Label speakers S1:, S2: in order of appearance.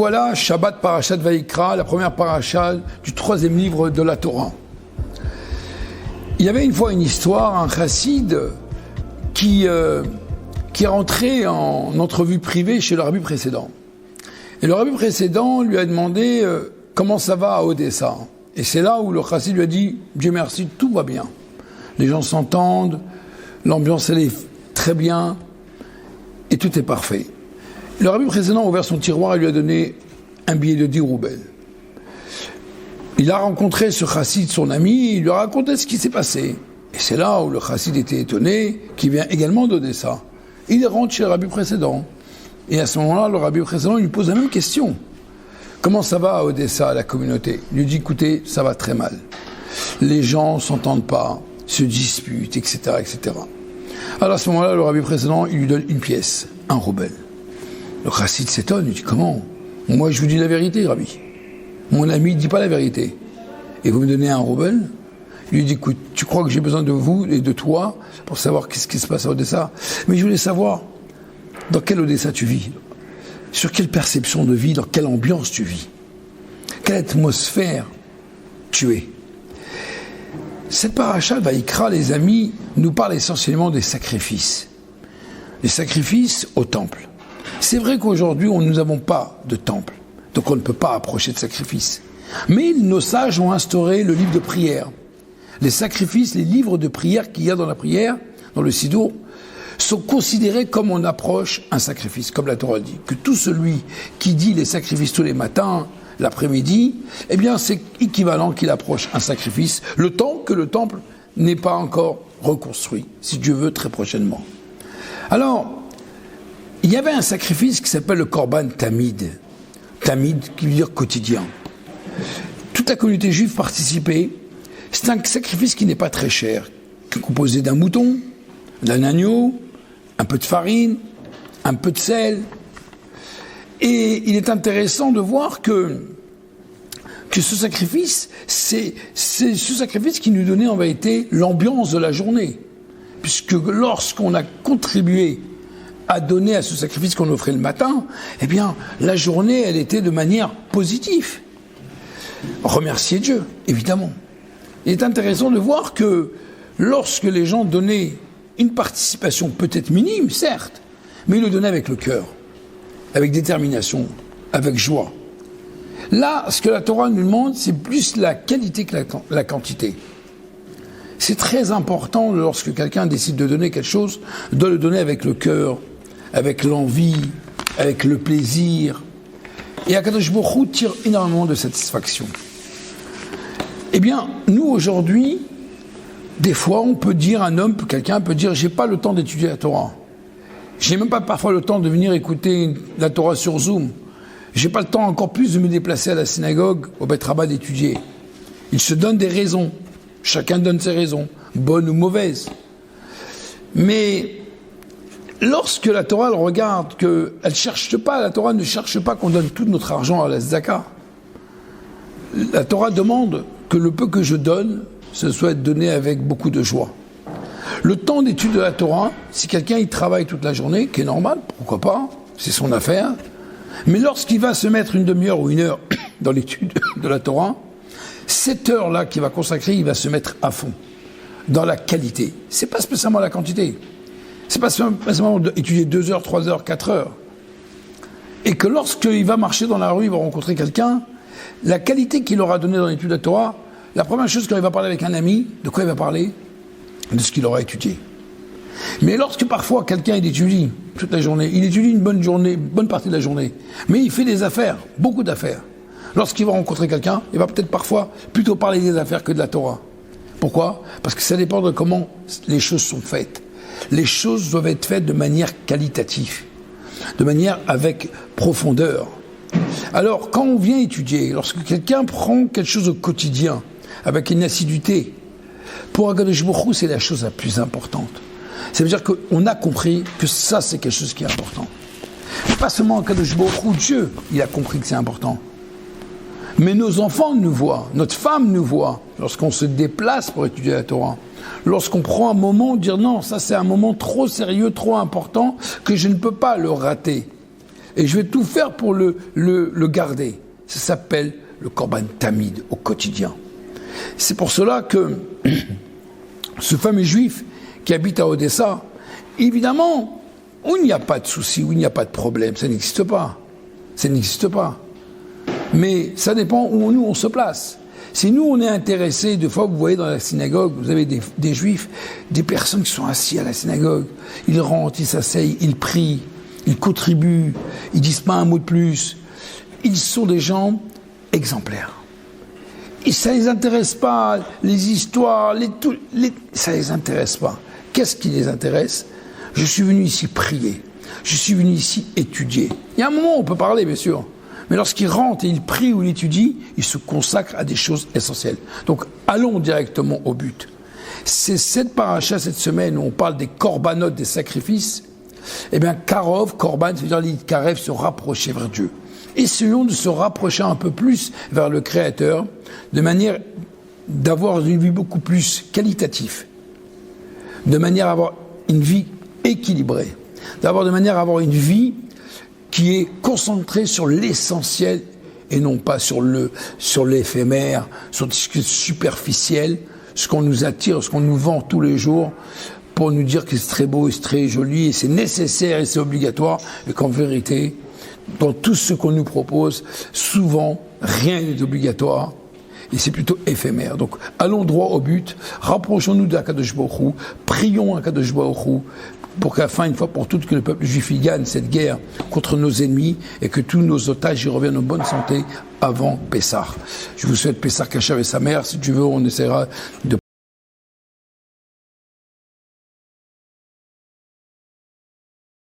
S1: voilà, Shabbat Parashat Vayikra, la première paracha du 3e livre de la Torah. Il y avait une fois une histoire, un chassid qui est rentré en entrevue privée chez le rabbi précédent. Et le rabbi précédent lui a demandé comment ça va à Odessa. Et c'est là où le chassid lui a dit « Dieu merci, tout va bien. Les gens s'entendent, l'ambiance elle est très bien et tout est parfait. » Le rabbi précédent a ouvert son tiroir et lui a donné un billet de 10 roubles. Il a rencontré ce chassid, son ami, il lui a raconté ce qui s'est passé. Et c'est là où le chassid était étonné, qui vient également d'Odessa. Il rentre chez le rabbi précédent. Et à ce moment-là, le rabbi précédent lui pose la même question. Comment ça va à Odessa, à la communauté? Il lui dit, écoutez, ça va très mal. Les gens ne s'entendent pas, se disputent, etc., etc. Alors à ce moment-là, le rabbi précédent, il lui donne une pièce, 1 rouble. Le chassid s'étonne, il dit, comment? Moi, je vous dis la vérité, rabbi. Mon ami ne dit pas la vérité. Et vous me donnez 1 rouble? Il lui dit, écoute, tu crois que j'ai besoin de vous et de toi pour savoir qu'est-ce qui se passe à Odessa? Mais je voulais savoir, dans quelle Odessa tu vis? Sur quelle perception de vie, dans quelle ambiance tu vis? Quelle atmosphère tu es? Cette paracha Vayikra, les amis, nous parle essentiellement des sacrifices. Les sacrifices au temple. C'est vrai qu'aujourd'hui, nous n'avons pas de temple, donc on ne peut pas approcher de sacrifices. Mais nos sages ont instauré le livre de prière. Les sacrifices, les livres de prière qu'il y a dans la prière, dans le Sidour, sont considérés comme on approche un sacrifice, comme la Torah dit. Que tout celui qui dit les sacrifices tous les matins, l'après-midi, eh bien c'est équivalent qu'il approche un sacrifice, le temps que le temple n'est pas encore reconstruit, si Dieu veut, très prochainement. Alors, il y avait un sacrifice qui s'appelle le Korban Tamid. Tamid, qui veut dire quotidien. Toute la communauté juive participait. C'est un sacrifice qui n'est pas très cher, composé d'un mouton, d'un agneau, un peu de farine, un peu de sel. Et il est intéressant de voir que ce sacrifice, c'est ce sacrifice qui nous donnait en vérité l'ambiance de la journée. Puisque lorsqu'on a contribué à donner à ce sacrifice qu'on offrait le matin, eh bien, la journée, elle était de manière positive. Remercier Dieu, évidemment. Il est intéressant de voir que lorsque les gens donnaient une participation peut-être minime, certes, mais ils le donnaient avec le cœur, avec détermination, avec joie. Là, ce que la Torah nous demande, c'est plus la qualité que la quantité. C'est très important lorsque quelqu'un décide de donner quelque chose, de le donner avec le cœur, avec l'envie, avec le plaisir. Et Akadosh Baruch Hu tire énormément de satisfaction. Eh bien, nous aujourd'hui, des fois, on peut dire, quelqu'un peut dire, j'ai pas le temps d'étudier la Torah. J'ai même pas parfois le temps de venir écouter la Torah sur Zoom. J'ai pas le temps encore plus de me déplacer à la synagogue, au Beth Rabbah d'étudier. Il se donne des raisons. Chacun donne ses raisons, bonnes ou mauvaises. Mais lorsque la Torah elle regarde la Torah ne cherche pas qu'on donne tout notre argent à la Tzedaka. La Torah demande que le peu que je donne, ce soit donné avec beaucoup de joie. Le temps d'étude de la Torah, si quelqu'un il travaille toute la journée, qui est normal, pourquoi pas, c'est son affaire. Mais lorsqu'il va se mettre une demi-heure ou 1 heure dans l'étude de la Torah, cette heure-là qu'il va consacrer, il va se mettre à fond dans la qualité. C'est pas spécialement la quantité. C'est pas spécialement étudier 2 heures, 3 heures, 4 heures. Et que lorsqu'il va marcher dans la rue, il va rencontrer quelqu'un, la qualité qu'il aura donnée dans l'étude de la Torah, la première chose quand il va parler avec un ami, de quoi il va parler? De ce qu'il aura étudié. Mais lorsque parfois quelqu'un il étudie toute la journée, il étudie une bonne partie de la journée, mais il fait des affaires, beaucoup d'affaires. Lorsqu'il va rencontrer quelqu'un, il va peut-être parfois plutôt parler des affaires que de la Torah. Pourquoi? Parce que ça dépend de comment les choses sont faites. Les choses doivent être faites de manière qualitative, de manière avec profondeur. Alors, quand on vient étudier, lorsque quelqu'un prend quelque chose au quotidien, avec une assiduité, pour Akadosh Baruch Hu, c'est la chose la plus importante. Ça veut dire qu'on a compris que ça, c'est quelque chose qui est important. Pas seulement Akadosh Baruch Hu, Dieu, il a compris que c'est important. Mais nos enfants nous voient, notre femme nous voit, lorsqu'on se déplace pour étudier la Torah. Lorsqu'on prend un moment, dire non, ça c'est un moment trop sérieux, trop important, que je ne peux pas le rater. et je vais tout faire pour le garder. Ça s'appelle le Korban Tamid, au quotidien. C'est pour cela que ce fameux juif qui habite à Odessa, évidemment, où il n'y a pas de souci, où il n'y a pas de problème, ça n'existe pas. Ça n'existe pas. Mais ça dépend où nous on se place. Si nous on est intéressés, des fois vous voyez dans la synagogue, vous avez des juifs, des personnes qui sont assis à la synagogue, ils rentrent, ils s'asseyent, ils prient, ils contribuent, ils disent pas un mot de plus. Ils sont des gens exemplaires. Et ça les intéresse pas, les histoires, ça les intéresse pas. Qu'est-ce qui les intéresse? Je suis venu ici prier. Je suis venu ici étudier. Il y a un moment où on peut parler, bien sûr. Mais lorsqu'il rentre et il prie ou il étudie, il se consacre à des choses essentielles. Donc, allons directement au but. C'est cette paracha, cette semaine, où on parle des corbanotes, des sacrifices. Eh bien, karov, korban, ça veut dire l'itkarev, se rapprocher vers Dieu. Essayons de se rapprocher un peu plus vers le Créateur, de manière d'avoir une vie beaucoup plus qualitative, de manière à avoir une vie équilibrée, de manière à avoir une vie qui est concentrée sur l'essentiel et non pas sur l'éphémère, sur ce qui est superficiel, ce qu'on nous attire, ce qu'on nous vend tous les jours pour nous dire que c'est très beau, c'est très joli, et c'est nécessaire et c'est obligatoire, et qu'en vérité, dans tout ce qu'on nous propose, souvent, rien n'est obligatoire, et c'est plutôt éphémère. Donc, allons droit au but, rapprochons-nous d'Akadosh Baruch Hu, prions Akadosh Baruch Hu, pour qu'à la fin, une fois pour toutes, que le peuple juif y gagne cette guerre contre nos ennemis, et que tous nos otages y reviennent en bonne santé avant Pessah. Je vous souhaite Pessah Kashav et sa mère. Si tu veux, on essaiera de